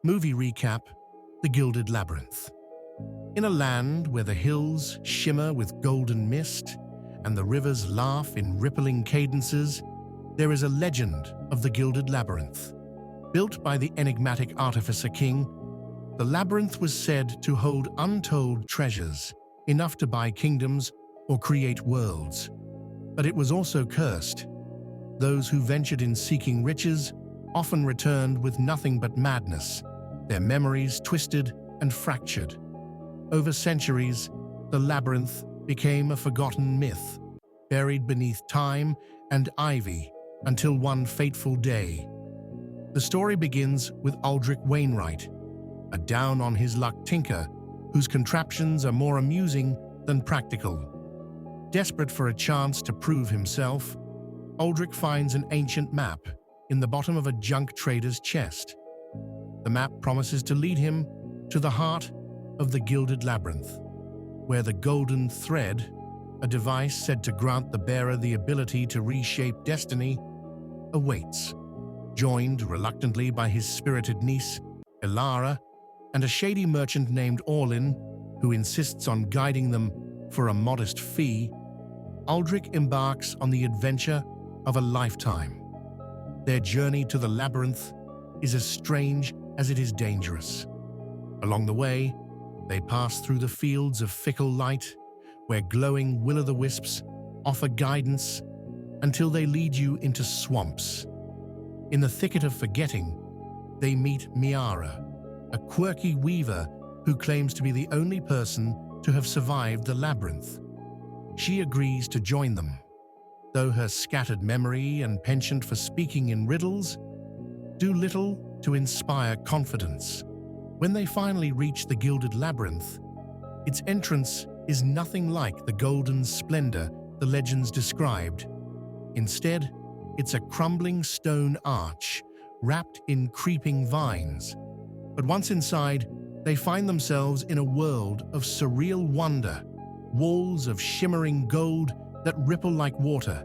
Movie recap: The Gilded Labyrinth. In a land where the hills shimmer with golden mist and the rivers laugh in rippling cadences, there is a legend of the Gilded Labyrinth. Built by the enigmatic Artificer King, the labyrinth was said to hold untold treasures, enough to buy kingdoms or create worlds. But it was also cursed. Those who ventured in seeking riches often returned with nothing but madness, their memories twisted and fractured. Over centuries, the labyrinth became a forgotten myth, buried beneath time and ivy until one fateful day. The story begins with Aldric Wainwright, a down-on-his-luck tinker whose contraptions are more amusing than practical. Desperate for a chance to prove himself, Aldric finds an ancient map in the bottom of a junk trader's chest. The map promises to lead him to the heart of the Gilded Labyrinth, where the golden thread, a device said to grant the bearer the ability to reshape destiny, awaits. Joined reluctantly by his spirited niece, Elara, and a shady merchant named Orlin, who insists on guiding them for a modest fee, Aldric embarks on the adventure of a lifetime. Their journey to the labyrinth is as strange as it is dangerous. Along the way, they pass through the fields of fickle light, where glowing will-o'-the-wisps offer guidance until they lead you into swamps. In the thicket of forgetting, they meet Miara, a quirky weaver who claims to be the only person to have survived the labyrinth. She agrees to join them, though her scattered memory and penchant for speaking in riddles do little to inspire confidence. When they finally reach the Gilded Labyrinth, its entrance is nothing like the golden splendor the legends described. Instead, it's a crumbling stone arch wrapped in creeping vines. But once inside, they find themselves in a world of surreal wonder, walls of shimmering gold that ripple like water,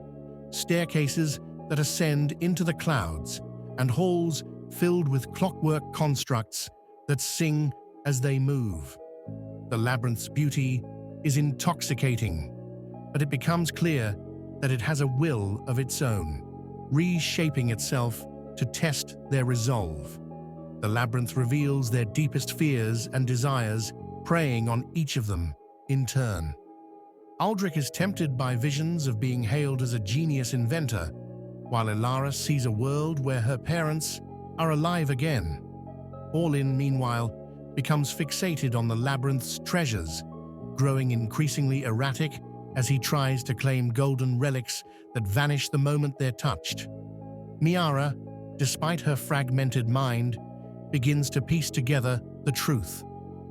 staircases that ascend into the clouds, and halls filled with clockwork constructs that sing as they move. The labyrinth's beauty is intoxicating, but it becomes clear that it has a will of its own, reshaping itself to test their resolve. The labyrinth reveals their deepest fears and desires, preying on each of them in turn. Aldric is tempted by visions of being hailed as a genius inventor, while Elara sees a world where her parents are alive again. Orlin, meanwhile, becomes fixated on the labyrinth's treasures, growing increasingly erratic as he tries to claim golden relics that vanish the moment they're touched. Miara, despite her fragmented mind, begins to piece together the truth.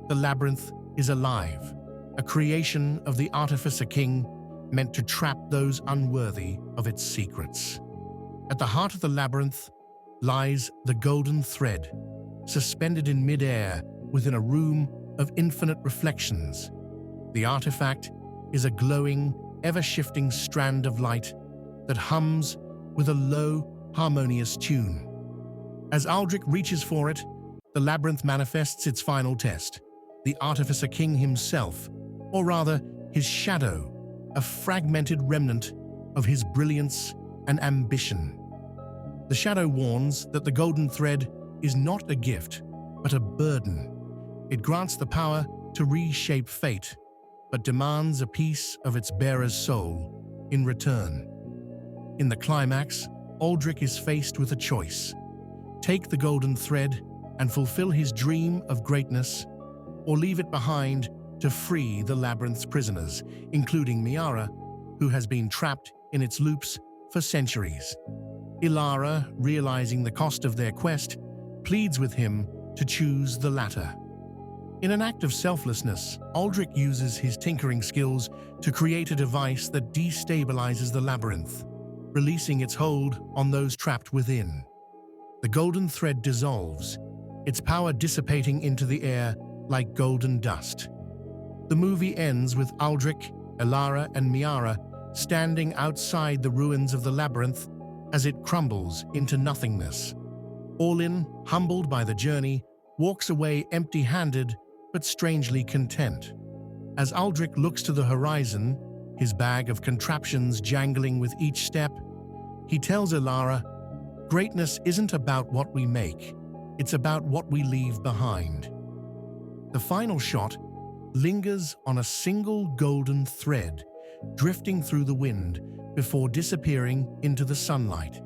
The labyrinth is alive, a creation of the Artificer King meant to trap those unworthy of its secrets. At the heart of the labyrinth lies the golden thread, suspended in mid-air within a room of infinite reflections. The artifact is a glowing, ever-shifting strand of light that hums with a low, harmonious tune. As Aldric reaches for it, the labyrinth manifests its final test. The Artificer King himself, or rather his shadow, a fragmented remnant of his brilliance and ambition. The shadow warns that the golden thread is not a gift, but a burden. It grants the power to reshape fate, but demands a piece of its bearer's soul in return. In the climax, Aldric is faced with a choice: take the golden thread and fulfill his dream of greatness, or leave it behind to free the labyrinth's prisoners, including Miara, who has been trapped in its loops for centuries. Elara, realizing the cost of their quest, pleads with him to choose the latter. In an act of selflessness, Aldric uses his tinkering skills to create a device that destabilizes the labyrinth, releasing its hold on those trapped within. The golden thread dissolves, its power dissipating into the air like golden dust. The movie ends with Aldric, Elara, and Miara standing outside the ruins of the labyrinth as it crumbles into nothingness. Orlin, humbled by the journey, walks away empty-handed but strangely content. As Aldric looks to the horizon, his bag of contraptions jangling with each step, he tells Ilara, "Greatness isn't about what we make, it's about what we leave behind." The final shot lingers on a single golden thread, drifting through the wind before disappearing into the sunlight.